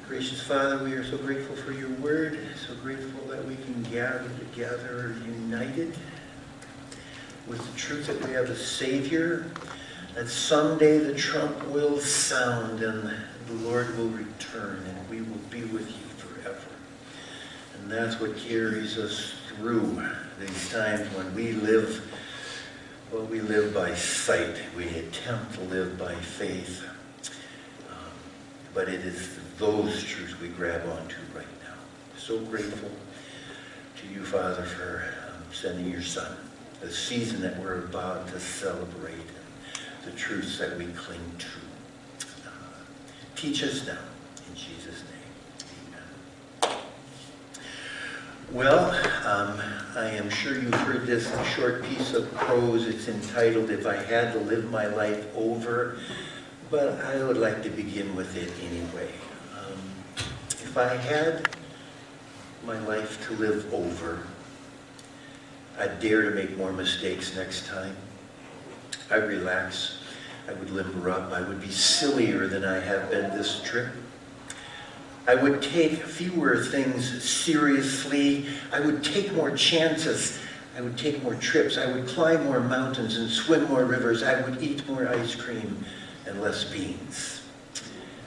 Gracious Father, we are so grateful for your word, so grateful that we can gather together united with the truth that we have a Savior, that someday the trump will sound and the Lord will return and we will be with you forever. And that's what carries us through these times when we live, well, we live by sight. We attempt to live by faith. But it is those truths we grab onto right now. So grateful to you, Father, for sending your Son. The season that we're about to celebrate, and the truths that we cling to. Teach us now, in Jesus' name. Amen. Well, I am sure you've heard this short piece of prose. It's entitled, "If I Had to Live My Life Over," but I would like to begin with it anyway. If I had my life to live over, I'd dare to make more mistakes next time. I'd relax. I would limber up. I would be sillier than I have been this trip. I would take fewer things seriously. I would take more chances. I would take more trips. I would climb more mountains and swim more rivers. I would eat more ice cream and less beans.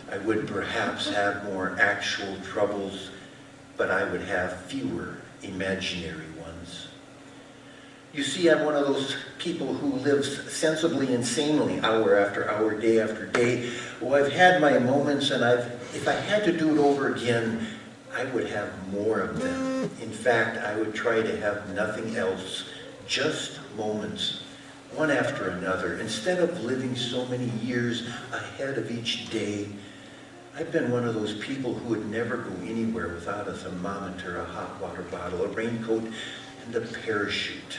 I would perhaps have more actual troubles, but I would have fewer imaginary ones. You see, I'm one of those people who lives sensibly and sanely, hour after hour, day after day. Well, I've had my moments, and if I had to do it over again, I would have more of them. In fact, I would try to have nothing else, just moments, one after another. Instead of living so many years ahead of each day, I've been one of those people who would never go anywhere without a thermometer, a hot water bottle, a raincoat, and a parachute.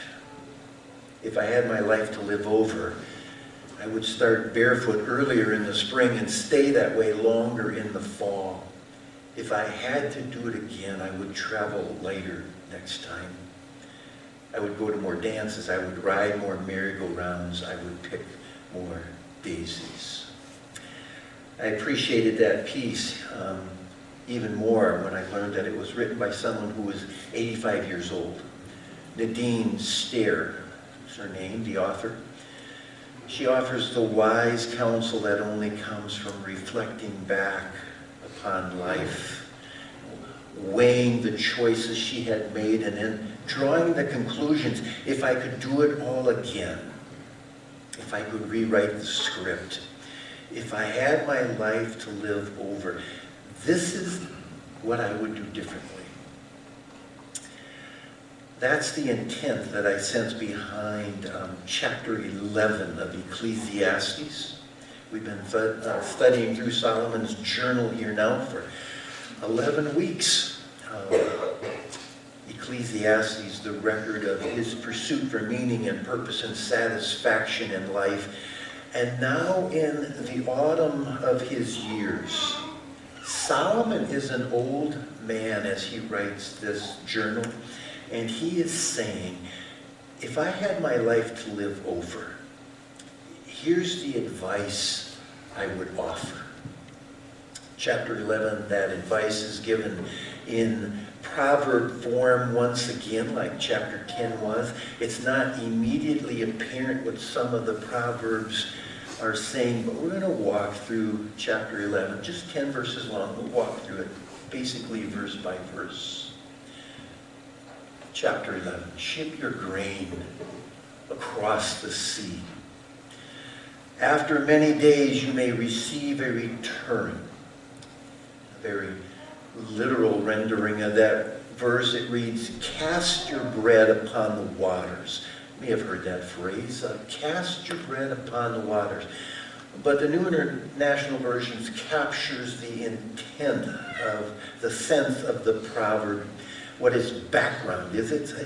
If I had my life to live over, I would start barefoot earlier in the spring and stay that way longer in the fall. If I had to do it again, I would travel lighter next time. I would go to more dances. I would ride more merry-go-rounds. I would pick more daisies. I appreciated that piece even more when I learned that it was written by someone who was 85 years old. Nadine Stair is her name, the author. She offers the wise counsel that only comes from reflecting back upon life, weighing the choices she had made, and then drawing the conclusions. If I could do it all again, if I could rewrite the script, if I had my life to live over, this is what I would do differently. That's the intent that I sense behind chapter 11 of Ecclesiastes. We've been studying through Solomon's journal here now for 11 weeks. Ecclesiastes, the record of his pursuit for meaning and purpose and satisfaction in life. And now in the autumn of his years, Solomon is an old man as he writes this journal, and he is saying, if I had my life to live over, here's the advice I would offer. Chapter 11, that advice is given in proverb form once again, like chapter 10 was. It's not immediately apparent what some of the proverbs are saying, but we're going to walk through chapter 11, just 10 verses long. We'll walk through it basically verse by verse. Chapter 11, ship your grain across the sea. After many days you may receive a return. A very literal rendering of that verse, it reads, cast your bread upon the waters. You may have heard that phrase, cast your bread upon the waters. But the New International Version captures the intent of the sense of the proverb, what its background is. It's a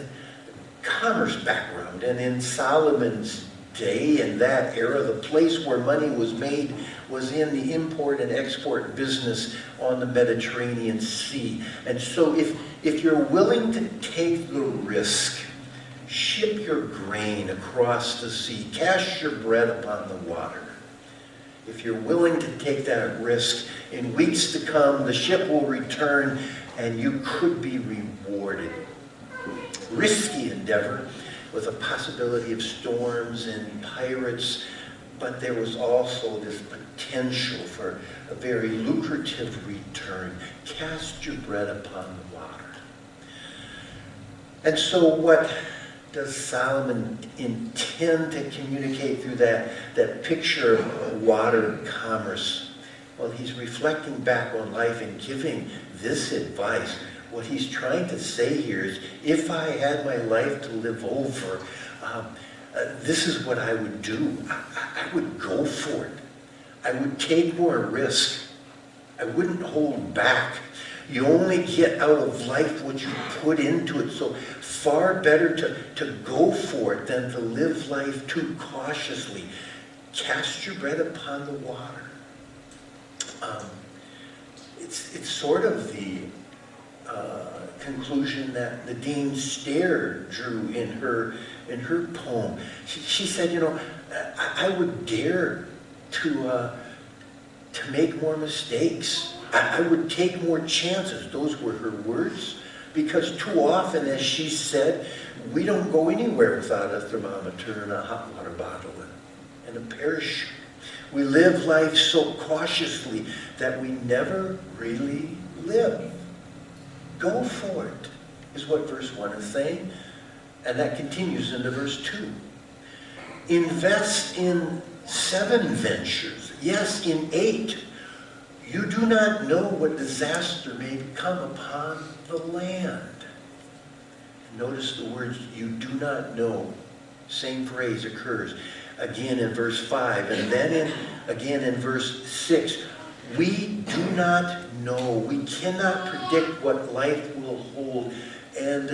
commerce background. And in Solomon's day, in that era, the place where money was made was in the import and export business on the Mediterranean Sea. And so if you're willing to take the risk, ship your grain across the sea, cast your bread upon the water, If you're willing to take that risk, in weeks to come, the ship will return and you could be rewarded. Risky endeavor with a possibility of storms and pirates, but there was also this potential for a very lucrative return. Cast your bread upon the water. And so what does Solomon intend to communicate through that picture of water commerce? Well, he's reflecting back on life and giving this advice. What he's trying to say here is, if I had my life to live over, this is what I would do. I would go for it. I would take more risk. I wouldn't hold back. You only get out of life what you put into it. So far better to go for it than to live life too cautiously. Cast your bread upon the water. It's sort of the conclusion that Nadine Stair drew in her poem. She said, I would dare to make more mistakes. I would take more chances. Those were her words. Because too often, as she said, we don't go anywhere without a thermometer and a hot water bottle and a parachute. We live life so cautiously that we never really live. Go for it, is what verse 1 is saying. And that continues into verse 2. Invest in 7 ventures. Yes, in 8. You do not know what disaster may come upon the land. Notice the words, you do not know. Same phrase occurs again in verse 5, and then again in verse 6. We do not know. We cannot predict what life will hold, and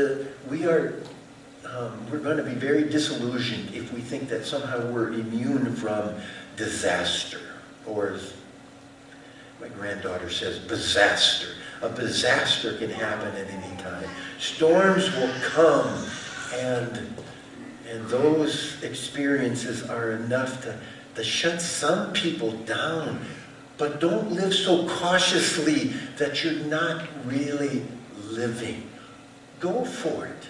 we're going to be very disillusioned if we think that somehow we're immune from disaster, or as my granddaughter says, disaster. A disaster can happen at any time. Storms will come, and those experiences are enough to shut some people down. But don't live so cautiously that you're not really living. Go for it.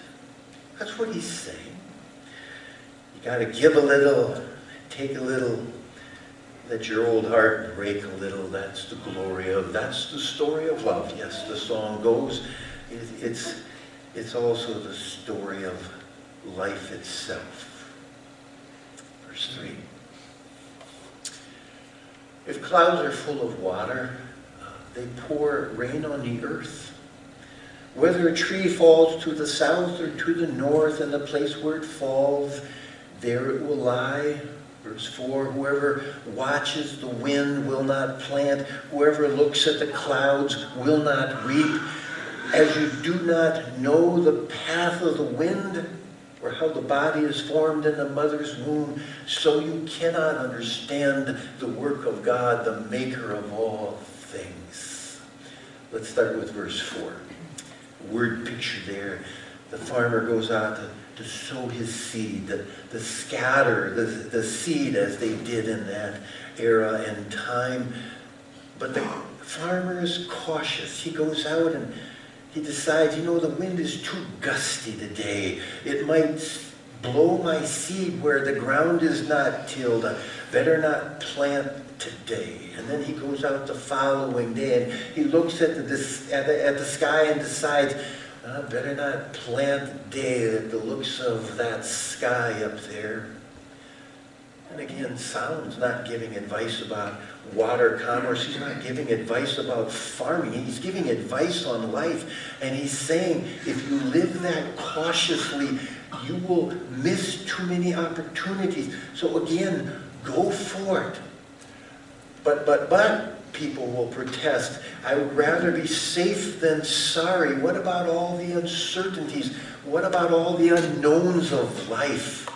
That's what he's saying. You got to give a little, take a little, let your old heart break a little. That's the story of love. Yes, the song goes. It's also the story of life itself. Verse 3. If clouds are full of water, they pour rain on the earth. Whether a tree falls to the south or to the north, and the place where it falls, there it will lie. Verse 4, whoever watches the wind will not plant. Whoever looks at the clouds will not reap. As you do not know the path of the wind, or how the body is formed in the mother's womb, so you cannot understand the work of God, the maker of all things. Let's start with verse 4. Word picture there. The farmer goes out to sow his seed, to scatter the seed as they did in that era and time. But the farmer is cautious. He goes out and he decides, the wind is too gusty today. It might blow my seed where the ground is not tilled. I better not plant today. And then he goes out the following day and he looks at the sky and decides, I better not plant today at the looks of that sky up there. And again, Solomon's not giving advice about water commerce. He's not giving advice about farming. He's giving advice on life. And he's saying, if you live that cautiously, you will miss too many opportunities. So again, go for it. But people will protest. I would rather be safe than sorry. What about all the uncertainties? What about all the unknowns of life?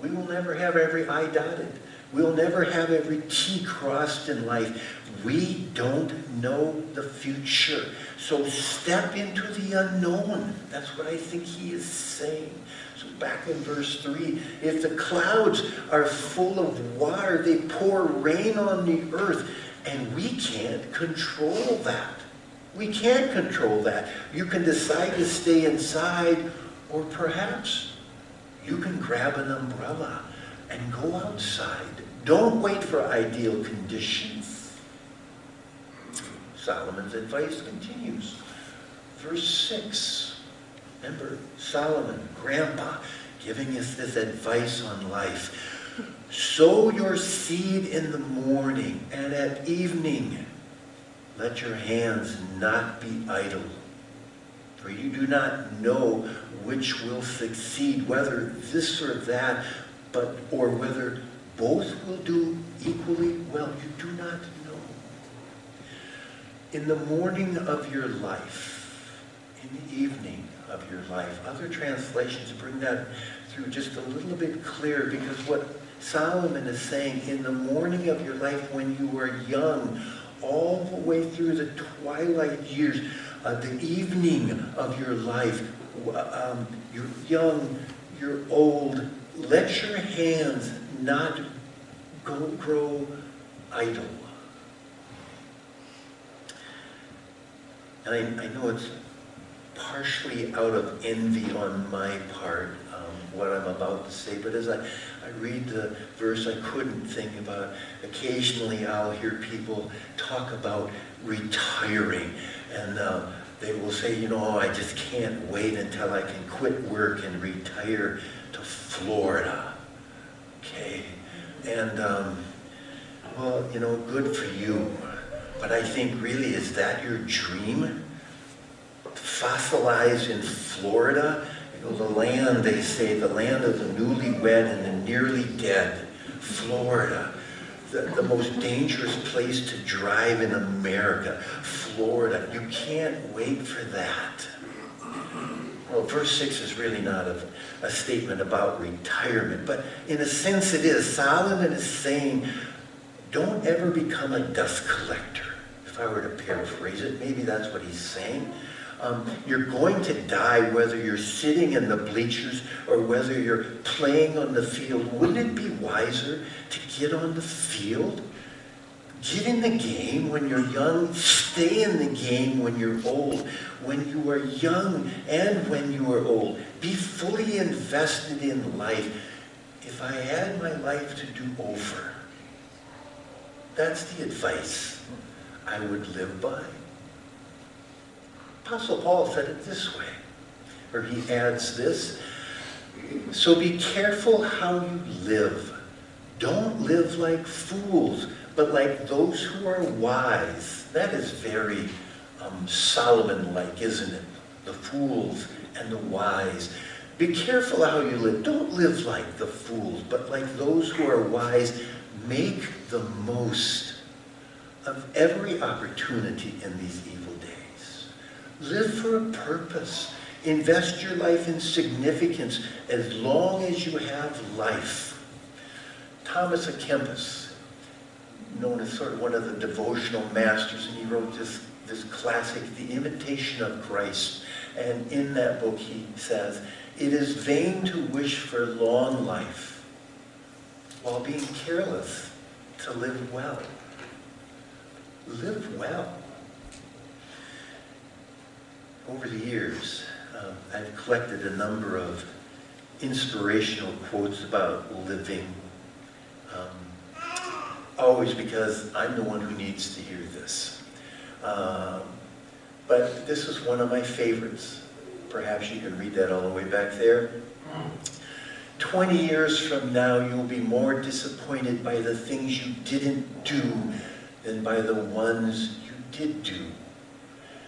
We will never have every I dotted. We'll never have every T crossed in life. We don't know the future. So step into the unknown. That's what I think he is saying. So back in verse 3, if the clouds are full of water, they pour rain on the earth, and we can't control that. We can't control that. You can decide to stay inside, or perhaps you can grab an umbrella and go outside. Don't wait for ideal conditions. Solomon's advice continues. Verse 6. Remember, Solomon, Grandpa, giving us this advice on life. Sow your seed in the morning, and at evening let your hands not be idle. For you do not know which will succeed, whether this or that, or whether both will do equally well. You do not know. In the morning of your life, in the evening of your life. Other translations bring that through just a little bit clearer, because what Solomon is saying, in the morning of your life when you are young, all the way through the twilight years, the evening of your life, you're young, you're old, let your hands not grow idle. And I know it's partially out of envy on my part, what I'm about to say, but as I read the verse, I couldn't think about it. Occasionally I'll hear people talk about retiring, and they will say, you know, I just can't wait until I can quit work and retire to Florida. Okay? And, well, you know, good for you. But I think, really, is that your dream? Fossilize in Florida? You know, the land, they say, the land of the newlywed and the nearly dead. Florida. The most dangerous place to drive in America. Florida. You can't wait for that. Well, verse 6 is really not a statement about retirement, but in a sense it is. Solomon is saying, don't ever become a dust collector. If I were to paraphrase it, maybe that's what he's saying. You're going to die whether you're sitting in the bleachers or whether you're playing on the field. Wouldn't it be wiser to get on the field? Get in the game when you're young. Stay in the game when you're old. When you are young and when you are old. Be fully invested in life. If I had my life to do over, that's the advice I would live by. Apostle Paul said it this way, or he adds this, so be careful how you live. Don't live like fools, but like those who are wise. That is very Solomon-like, isn't it? The fools and the wise. Be careful how you live. Don't live like the fools, but like those who are wise. Make the most of every opportunity in these evil days. Live for a purpose. Invest your life in significance as long as you have life. Thomas à Kempis, known as sort of one of the devotional masters, and he wrote this classic, The Imitation of Christ. And in that book he says, it is vain to wish for long life while being careless to live well. Live well. Over the years, I've collected a number of inspirational quotes about living. Always because I'm the one who needs to hear this. But this is one of my favorites. Perhaps you can read that all the way back there. 20 years from now, you'll be more disappointed by the things you didn't do than by the ones you did do.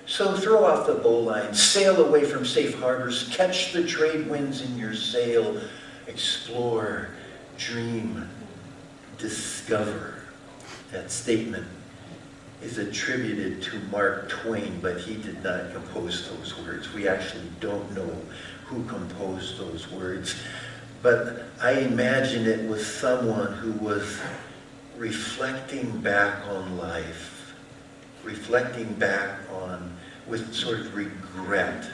So throw off the bowline, sail away from safe harbors, catch the trade winds in your sail, explore, dream, discover. That statement is attributed to Mark Twain, but he did not compose those words. We actually don't know who composed those words. But I imagine it was someone who was reflecting back on life, reflecting back on, with sort of regret,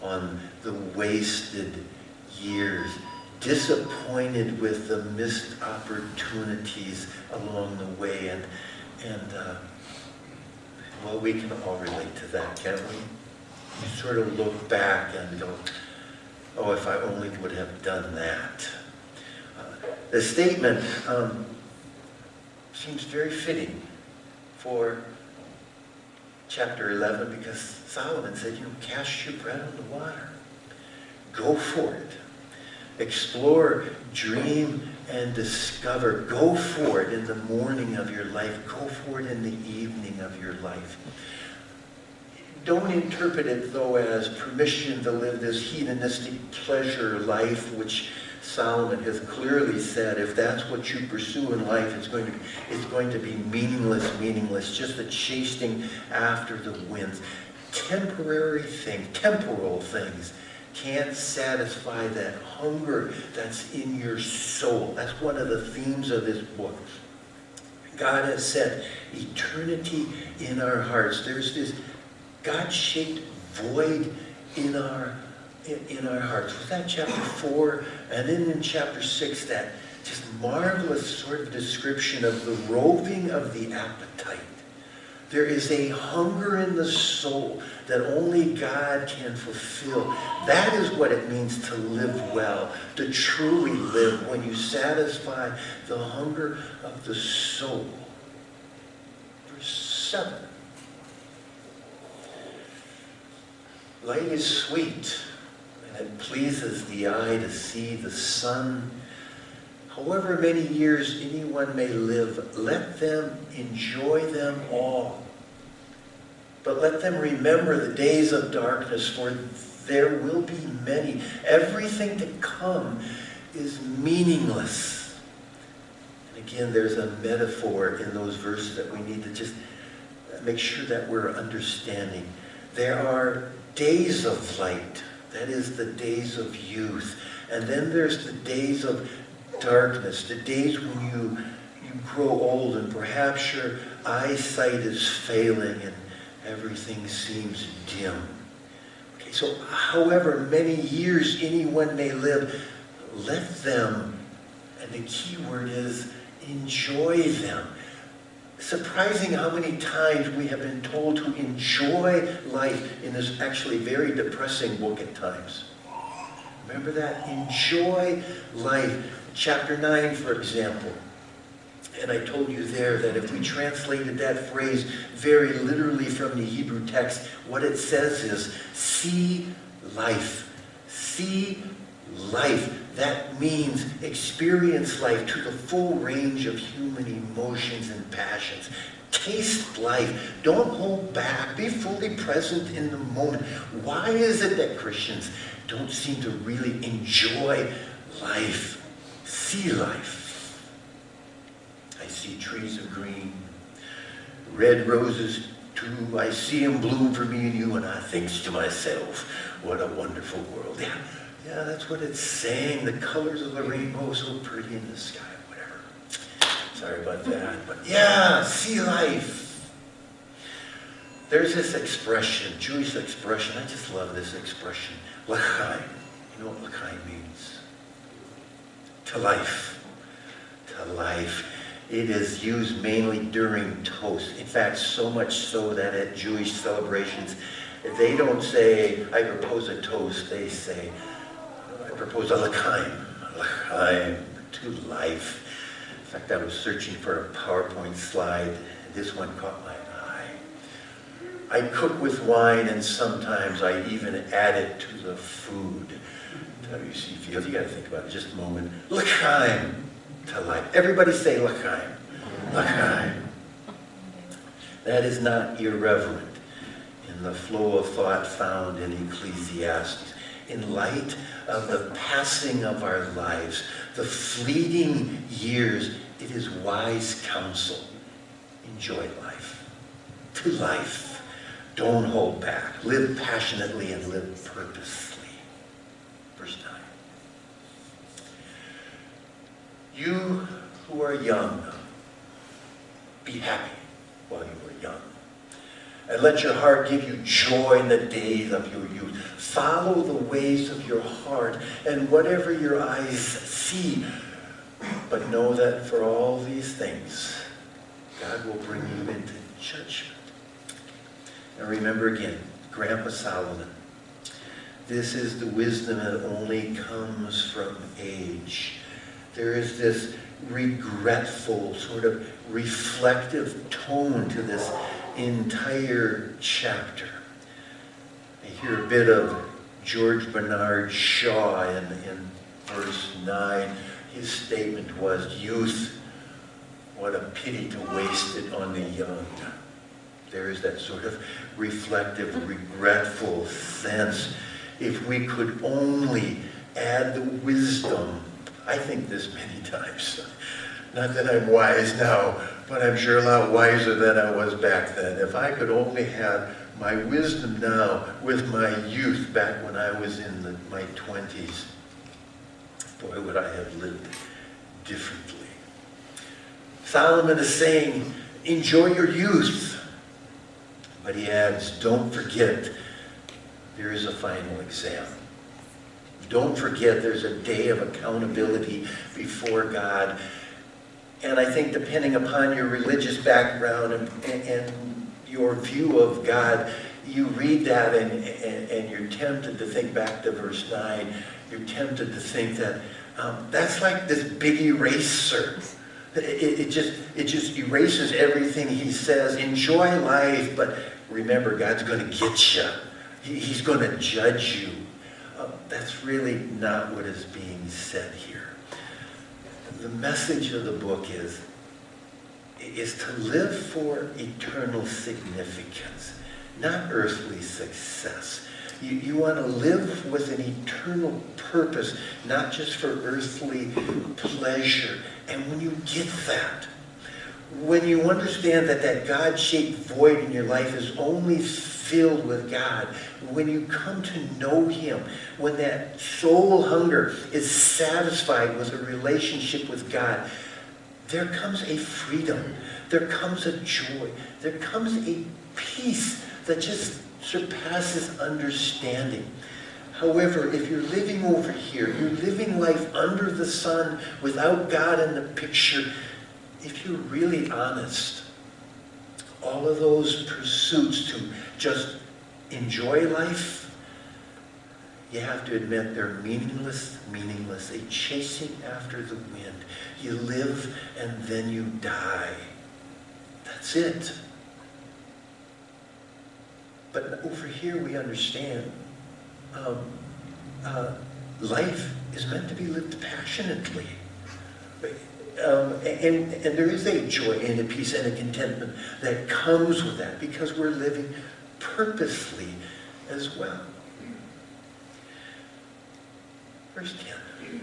on the wasted years, disappointed with the missed opportunities along the way, and well, we can all relate to that, can't we? You sort of look back and go, oh, if I only would have done that. The statement seems very fitting for chapter 11, because Solomon said, cast your bread on the water. Go for it. Explore, dream, and discover. Go for it in the morning of your life. Go for it in the evening of your life. Don't interpret it, though, as permission to live this hedonistic pleasure life, which Solomon has clearly said, if that's what you pursue in life, it's going to be meaningless, just a chasing after the winds. Temporal things can't satisfy that hunger that's in your soul. That's one of the themes of this book. God has set eternity in our hearts. There's this God-shaped void in our hearts. Was that chapter 4? And then in chapter 6, that just marvelous sort of description of the roving of the appetite. There is a hunger in the soul that only God can fulfill. That is what it means to live well, to truly live, when you satisfy the hunger of the soul. Verse 7. Light is sweet, and it pleases the eye to see the sun. However many years anyone may live, let them enjoy them all. But let them remember the days of darkness, for there will be many. Everything to come is meaningless. And again, there's a metaphor in those verses that we need to just make sure that we're understanding. There are days of light. That is the days of youth. And then there's the days of darkness, the days when you grow old and perhaps your eyesight is failing and everything seems dim. Okay, so however many years anyone may live, let them, and the key word is enjoy them. Surprising how many times we have been told to enjoy life in this actually very depressing book at times. Remember that? Enjoy life. Chapter 9, for example. And I told you there that if we translated that phrase very literally from the Hebrew text, what it says is, see life. See life. That means experience life to the full range of human emotions and passions. Taste life. Don't hold back. Be fully present in the moment. Why is it that Christians don't seem to really enjoy life? See life. I see trees of green, red roses too. I see them bloom for me and you, and I think to myself, what a wonderful world. Yeah, that's what it's saying. The colors of the rainbow so pretty in the sky, whatever. Sorry about that, but yeah, see life. There's this expression, Jewish expression. I just love this expression. L'chaim. You know what l'chaim means? To life. To life. It is used mainly during toast. In fact, so much so that at Jewish celebrations, they don't say, I propose a toast. They say, I propose a l'chaim, to life. In fact, I was searching for a PowerPoint slide. This one caught my eye. I cook with wine, and sometimes I even add it to the food. WC Fields, you got to think about it just a moment. L'chaim. To life. Everybody say l'chaim. L'chaim. That is not irreverent in the flow of thought found in Ecclesiastes. In light of the passing of our lives, the fleeting years, it is wise counsel. Enjoy life. To life. Don't hold back. Live passionately and live purposely. Verse 9. You who are young, be happy while you are young. And let your heart give you joy in the days of your youth. Follow the ways of your heart and whatever your eyes see. But know that for all these things, God will bring you into judgment. And remember again, Grandpa Solomon, this is the wisdom that only comes from age. There is this regretful, sort of reflective tone to this entire chapter. I hear a bit of George Bernard Shaw in verse 9. His statement was, "Youth, what a pity to waste it on the young." There is that sort of reflective, regretful sense. If we could only add the wisdom, I think this many times. Not that I'm wise now, but I'm sure a lot wiser than I was back then. If I could only have my wisdom now with my youth back when I was in my 20s, boy, would I have lived differently. Solomon is saying, enjoy your youth. But he adds, don't forget there is a final exam. Don't forget there's a day of accountability before God. And I think depending upon your religious background and your view of God, you read that and you're tempted to think back to verse 9. You're tempted to think that that's like this big eraser. It just erases everything he says. Enjoy life, but remember, God's going to get you. He's going to judge you. That's really not what is being said here. The message of the book is to live for eternal significance, not earthly success. You want to live with an eternal purpose, not just for earthly pleasure. And when you get that, when you understand that God-shaped void in your life is only filled with God, when you come to know Him, when that soul hunger is satisfied with a relationship with God, there comes a freedom, there comes a joy, there comes a peace that just surpasses understanding. However, if you're living over here, you're living life under the sun without God in the picture, if you're really honest, all of those pursuits to just enjoy life, you have to admit they're meaningless, a chasing after the wind. You live and then you die. That's it. But over here we understand life is meant to be lived passionately. And there is a joy and a peace and a contentment that comes with that because we're living purposely as well. Verse 10.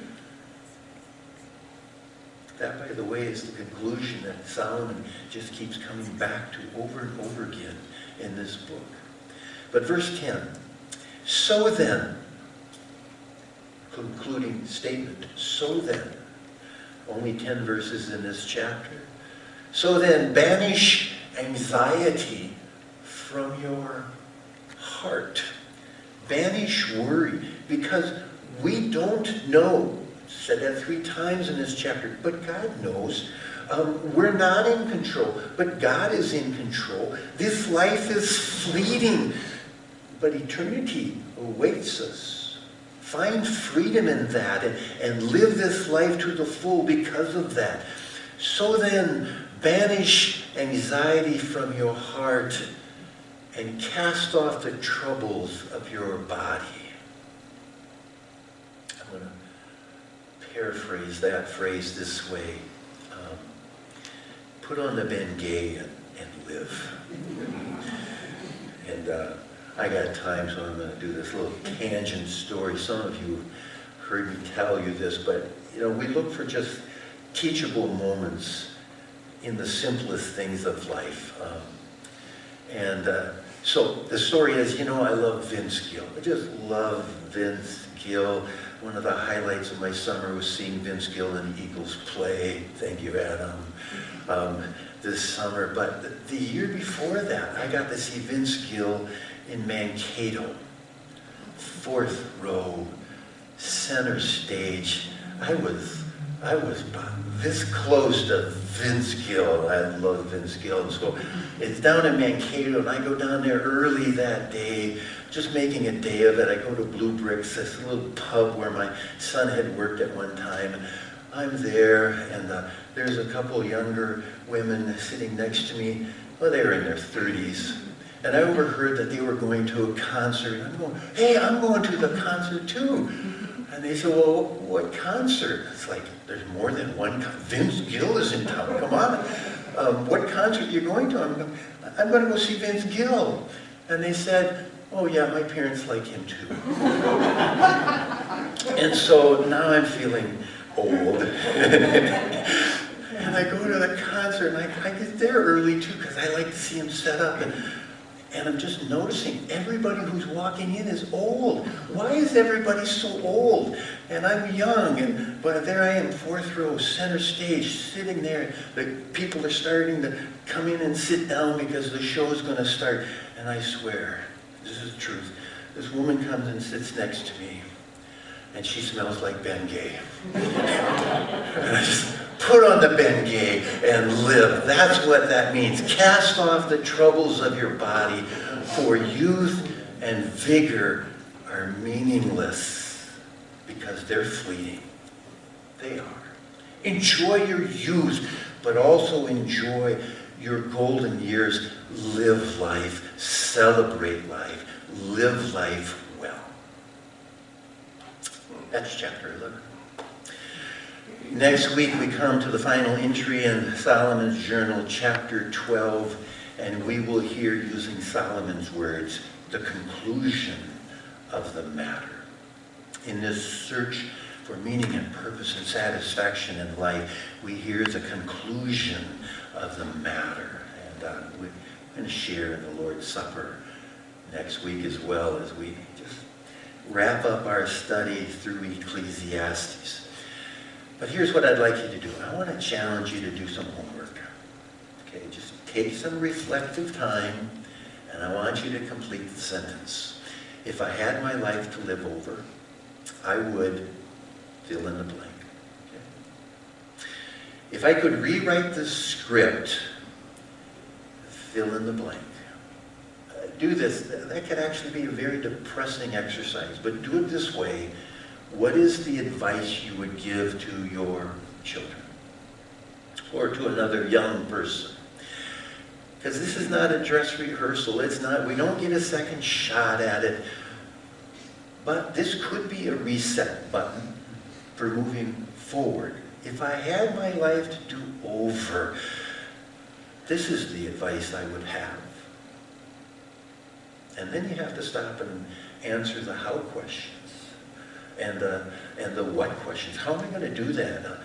That, by the way, is the conclusion that Solomon just keeps coming back to over and over again in this book. But verse 10, so then, concluding statement, so then, only 10 verses in this chapter. So then, banish anxiety from your heart. Banish worry, because we don't know. Said that 3 times in this chapter, but God knows. We're not in control, but God is in control. This life is fleeting, but eternity awaits us. Find freedom in that and live this life to the full because of that. So then, banish anxiety from your heart and cast off the troubles of your body. I'm going to paraphrase that phrase this way. Put on the Bengay and live. And I got time, so I'm going to do this little tangent story. Some of you heard me tell you this, but we look for just teachable moments in the simplest things of life. And So the story is, I love Vince Gill. I just love Vince Gill. One of the highlights of my summer was seeing Vince Gill and the Eagles play. Thank you, Adam. This summer. But the year before that, I got to see Vince Gill in Mankato. 4th row, center stage. I was about this close to Vince Gill. I love Vince Gill. And so it's down in Mankato, and I go down there early that day, just making a day of it. I go to Blue Bricks, this little pub where my son had worked at one time. And I'm there, and there's a couple younger women sitting next to me. Well, they were in their 30s. And I overheard that they were going to a concert. I'm going, hey, I'm going to the concert too. And they said, well, what concert? It's like, there's more than one. Vince Gill is in town, come on. What concert are you going to? I'm going to go see Vince Gill. And they said, oh yeah, my parents like him too. And so now I'm feeling old. And I go to the concert, and I get there early too, because I like to see him set up. And I'm just noticing everybody who's walking in is old. Why is everybody so old? And I'm young, but there I am, 4th row, center stage, sitting there. The people are starting to come in and sit down because the show's going to start. And I swear, this is the truth, this woman comes and sits next to me, and she smells like Bengay. And I just put on the Bengay and live. That's what that means. Cast off the troubles of your body, for youth and vigor are meaningless because they're fleeting. They are. Enjoy your youth, but also enjoy your golden years. Live life, celebrate life, live life well. That's chapter 11. Next week we come to the final entry in Solomon's journal, chapter 12, and we will hear, using Solomon's words, the conclusion of the matter. In this search for meaning and purpose and satisfaction in life, we hear the conclusion of the matter. And we're going to share in the Lord's Supper next week, as well as we just wrap up our study through Ecclesiastes. But here's what I'd like you to do. I want to challenge you to do some homework. Okay, just take some reflective time, and I want you to complete the sentence. If I had my life to live over, I would fill in the blank. Okay? If I could rewrite the script, fill in the blank. Do this. That could actually be a very depressing exercise, but do it this way. What is the advice you would give to your children or to another young person? Because this is not a dress rehearsal. It's not, we don't get a second shot at it. But this could be a reset button for moving forward. If I had my life to do over, this is the advice I would have. And then you have to stop and answer the how questions. And the what questions. How am I going to do that?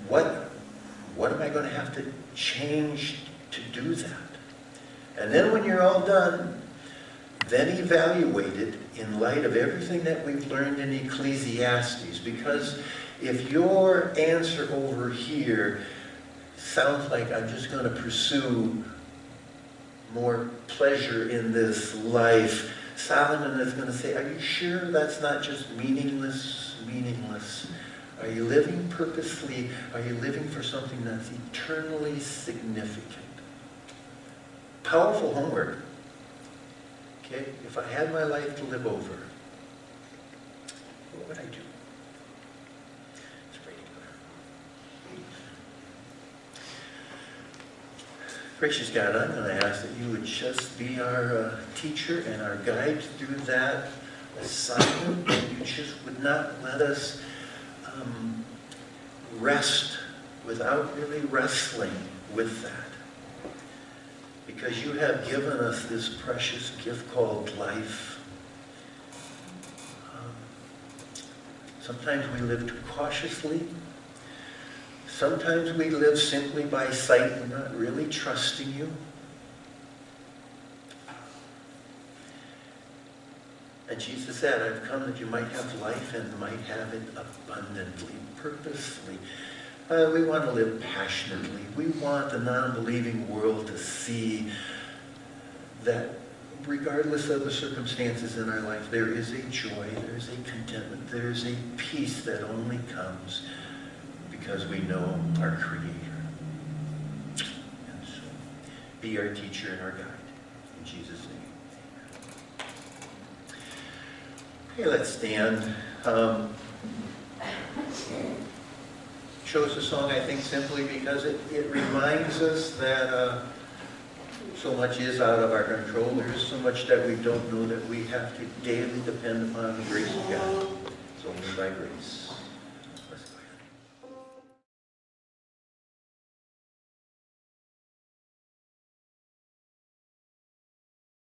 What am I going to have to change to do that? And then when you're all done, then evaluate it in light of everything that we've learned in Ecclesiastes. Because if your answer over here sounds like I'm just going to pursue more pleasure in this life, Solomon is going to say, are you sure that's not just meaningless? Are you living purposely? Are you living for something that's eternally significant? Powerful homework. Okay, if I had my life to live over, what would I do? Let's pray together. Gracious God, I'm going to ask that you would just be our teacher and our guide through that assignment. You just would not let us rest without really wrestling with that. Because you have given us this precious gift called life. Sometimes we live too cautiously. Sometimes we live simply by sight. We're not really trusting you. And Jesus said, I've come that you might have life and might have it abundantly, purposely. We want to live passionately. We want the non-believing world to see that regardless of the circumstances in our life, there is a joy, there is a contentment, there is a peace that only comes because we know our Creator. And so, be our teacher and our guide. In Jesus' name. Okay, let's stand. Chose the song, I think, simply because it reminds us that so much is out of our control. There is so much that we don't know that we have to daily depend upon the grace of God. It's only by grace.